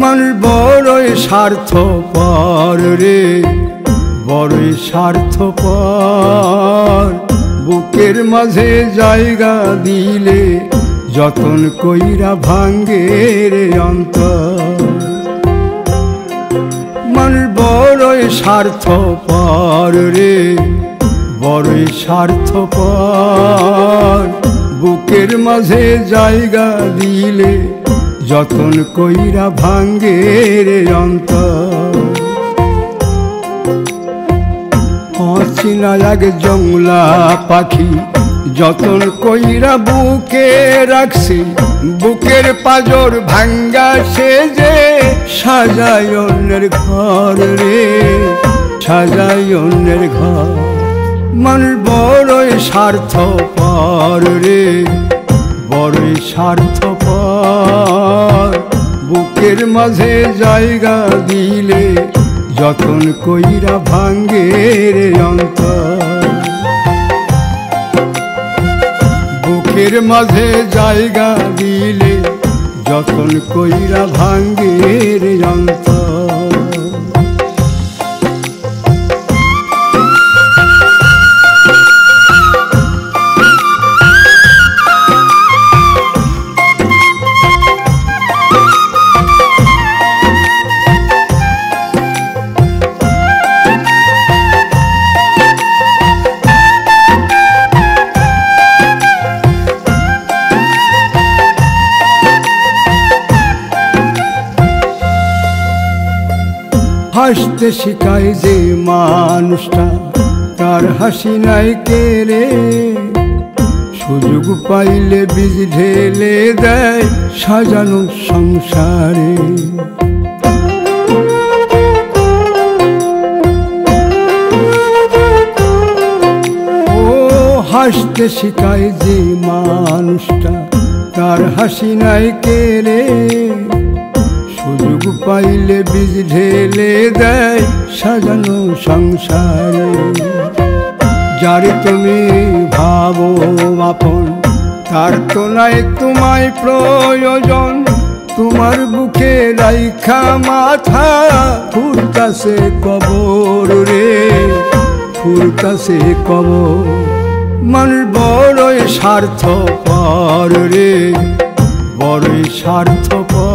মানুষ বড়ই স্বার্থপর রে, বড়ই স্বার্থপর। বুকের মাঝে জায়গা দিলে যতন কইরা ভাঙ্গে রে অন্তর। মানুষ বড়ই স্বার্থপর রে, বড়ই স্বার্থপর। বুকের মাঝে জায়গা দিলে যতন কইরা ভাঙ্গে রে অন্তর। অচিনা এক জংলা পাখি যতন কইরা বুকে রাখছি, বুকের পাজর ভাঙ্গা সে যে সাজায় অন্যের ঘর রে, সাজায় অন্যের ঘর। মানুষ বড়ই স্বার্থপর রে, বড়ই স্বার্থপর। বুকের মাঝে জায়গা দিলে যতন কইরা ভাঙ্গে রে অন্তর। বুকের মাঝে জায়গা দিলে যতন কইরা ভাঙ্গে রে অন্তর। হাসতে শিখায় যে মানুষটা, তার হাসি নাই কেড়ে। সুযোগ পাইলে বীজ ঢেলে দেয় সাজানো সংসারে। ও হাসতে শিখায় যে মানুষটা, তার হাসি নাই কেড়ে। সুযোগ পাইলে বীজ ঢেলে দেয় সাজানো সংসারে। যারে তুমি ভাবো আপন, তার তো নাই তোমায় প্রয়োজন। তোমার বুকে রাইখা মাথা ফুরতাছে কবর রে, ফুরতাছে কবর। মানুষ বড়ই স্বার্থপর রে, বড়ই স্বার্থপর।